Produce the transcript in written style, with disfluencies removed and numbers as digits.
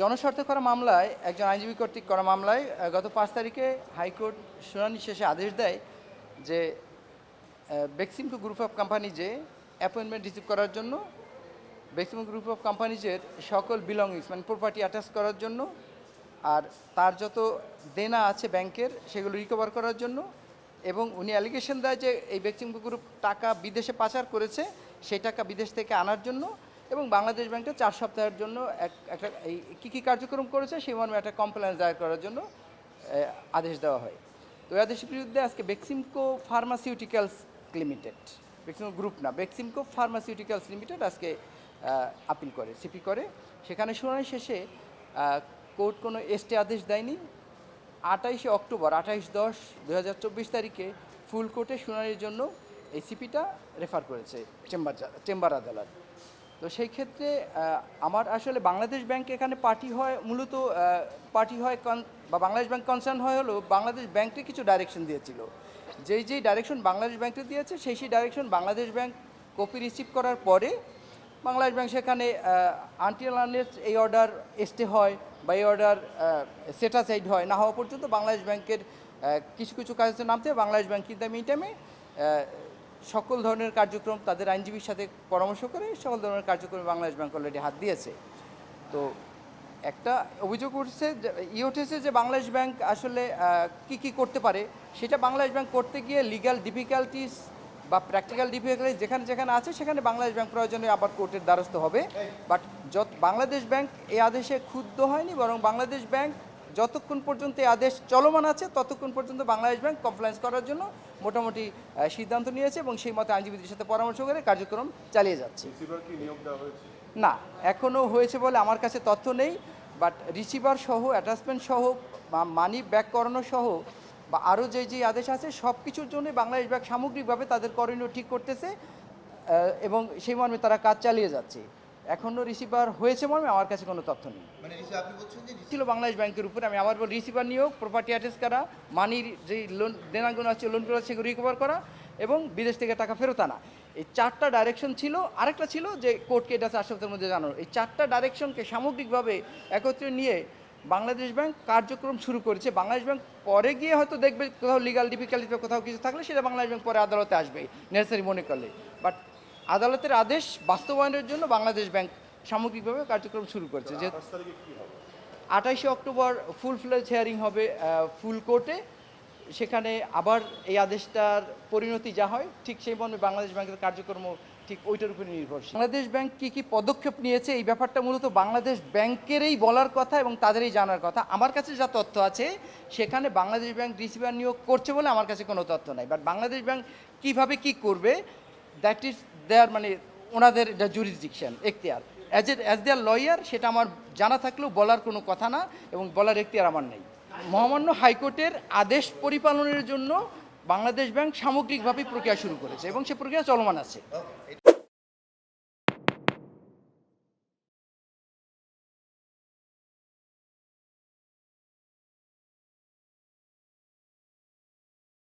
জনস্বার্থে করা মামলায় একজন আইনজীবী কর্তৃক করা মামলায় গত ৫ তারিখে হাইকোর্ট শুনানি শেষে আদেশ দেয় যে বেক্সিমকো গ্রুপ অফ কোম্পানিজে অ্যাপয়েন্টমেন্ট রিসিভ করার জন্য বেক্সিমকো গ্রুপ অফ কোম্পানিজের সকল বিলংিংস মানে প্রপার্টি অ্যাটাচ করার জন্য আর তার যত দেনা আছে ব্যাংকের সেগুলো রিকভার করার জন্য এবং উনি অ্যালিগেশন দেয় যে এই বেক্সিমকো গ্রুপ টাকা বিদেশে পাচার করেছে সেই টাকা বিদেশ থেকে আনার জন্য এবং বাংলাদেশ ব্যাংকটা ৪ সপ্তাহের জন্য একটা এই কী কার্যক্রম করেছে সেই মর্মে একটা কমপ্লেন্স দায়ের করার জন্য আদেশ দেওয়া হয়। তো এই আদেশের বিরুদ্ধে আজকে Beximco pharmaceuticals limited, Beximco group না, বেক্সিমকো ফার্মাসিউটিক্যালস লিমিটেড আজকে আপিল করে, সিপি করে। সেখানে শুনানি শেষে কোর্ট কোনো স্টে আদেশ দেয়নি। 28 অক্টোবর 28/10/2024 তারিখে ফুল কোর্টে শুনানির জন্য এই সিপিটা রেফার করেছে চেম্বার আদালত। তো সেই ক্ষেত্রে আমার আসলে বাংলাদেশ ব্যাংক এখানে পার্টি হয়, মূলত পার্টি হয় বা বাংলাদেশ ব্যাংক কনসার্ন হয় হলো বাংলাদেশ ব্যাংককে কিছু ডাইরেকশন দিয়েছিল। যেই ডাইরেকশন বাংলাদেশ ব্যাংককে দিয়েছে সেই direction Bangladesh bank copy receive করার পরে বাংলাদেশ ব্যাংক সেখানে আনটিল আনলেস এই অর্ডার স্টে হয় বা এই অর্ডার সেটাসাইড হয় না হওয়া পর্যন্ত বাংলাদেশ ব্যাংকের কিছু কিছু কাজে নামতে বাংলাদেশ ব্যাংক কিন্তু মিন টাইমে সকল ধরনের কার্যক্রম তাদের আইনজীবীর সাথে পরামর্শ করে সকল ধরনের কার্যক্রমে বাংলাদেশ ব্যাংক অলরেডি হাত দিয়েছে। তো একটা অভিযোগ উঠছে উঠেছে যে বাংলাদেশ ব্যাংক আসলে কি করতে পারে সেটা বাংলাদেশ ব্যাংক করতে গিয়ে লিগ্যাল ডিফিকাল্টিস বা প্র্যাকটিক্যাল ডিফিকাল্টিস যেখানে আছে সেখানে বাংলাদেশ ব্যাংক প্রয়োজনে আবার কোর্টের দ্বারস্থ হবে। বাট বাংলাদেশ ব্যাংক এই আদেশে ক্ষুব্ধ হয়নি, বরং বাংলাদেশ ব্যাংক যতক্ষণ পর্যন্ত এই আদেশ চলমান আছে ততক্ষণ পর্যন্ত বাংলাদেশ ব্যাংক কমপ্লায়েন্স করার জন্য মোটামুটি সিদ্ধান্ত নিয়েছে এবং সেই মতো আইনজীবীদের সাথে পরামর্শ করে কার্যক্রম চালিয়ে যাচ্ছে। না, এখনও হয়েছে বলে আমার কাছে তথ্য নেই, বাট রিসিভার সহ অ্যাটাচমেন্ট সহ বা মানি ব্যাক করানো সহ বা আরও যে আদেশ আছে সব কিছুর জন্য বাংলাদেশ ব্যাংক সামগ্রিকভাবে তাদের করণীয় ঠিক করতেছে এবং সেই মর্মে তারা কাজ চালিয়ে যাচ্ছে। এখনও রিসিভার হয়েছে মর্মে আমার কাছে কোনো তথ্য নেই। ছিল বাংলাদেশ ব্যাংকের উপরে, আমি আবার বলি রিসিভার নিয়োগ, প্রপার্টি অ্যাটাচ করা, মানির যে লোন দেনাগুলো আছে লোনগুলো সেগুলো রিকভার করা এবং বিদেশ থেকে টাকা ফেরত আনা, এই 4টা ডাইরেকশন ছিল। আরেকটা ছিল যে কোর্টকে এটা 4 সপ্তাহের মধ্যে জানানো। এই 4টা ডাইরেকশনকে সামগ্রিকভাবে একত্রে নিয়ে বাংলাদেশ ব্যাংক কার্যক্রম শুরু করেছে। বাংলাদেশ ব্যাংক পরে গিয়ে হয়তো দেখবে কোথাও লিগাল ডিফিকাল্টি বা কোথাও কিছু থাকলে সেটা বাংলাদেশ ব্যাংক পরে আদালতে আসবে নেসেসারি মনে করলে। বাট আদালতের আদেশ বাস্তবায়নের জন্য বাংলাদেশ ব্যাংক সামগ্রিকভাবে কার্যক্রম শুরু করেছে। যে 28 অক্টোবর ফুল ফ্লেজ হিয়ারিং হবে ফুল কোর্টে, সেখানে আবার এই আদেশটার পরিণতি যা হয় ঠিক সেই মর্মে বাংলাদেশ ব্যাংকের কার্যক্রম ঠিক ওইটার উপরে নির্ভরশীল। বাংলাদেশ ব্যাংক কী পদক্ষেপ নিয়েছে এই ব্যাপারটা মূলত বাংলাদেশ ব্যাংকেরই বলার কথা এবং তাদেরই জানার কথা। আমার কাছে যা তথ্য আছে সেখানে বাংলাদেশ ব্যাংক রিসিভার নিয়োগ করছে বলে আমার কাছে কোনো তথ্য নাই। বাট বাংলাদেশ ব্যাংক কীভাবে কী করবে দ্যাট ইজ দেয়ার, মানে ওনাদের জুরিসডিকশন এখতিয়ার। অ্যাজ দেয়ার লয়ার সেটা আমার জানা থাকলেও বলার কোনো কথা না এবং বলার এখতিয়ার আমার নেই। মহামান্য হাইকোর্টের আদেশ পরিপালনের জন্য বাংলাদেশ ব্যাংক সামগ্রিকভাবে প্রক্রিয়া শুরু করেছে এবং সে প্রক্রিয়া চলমান আছে।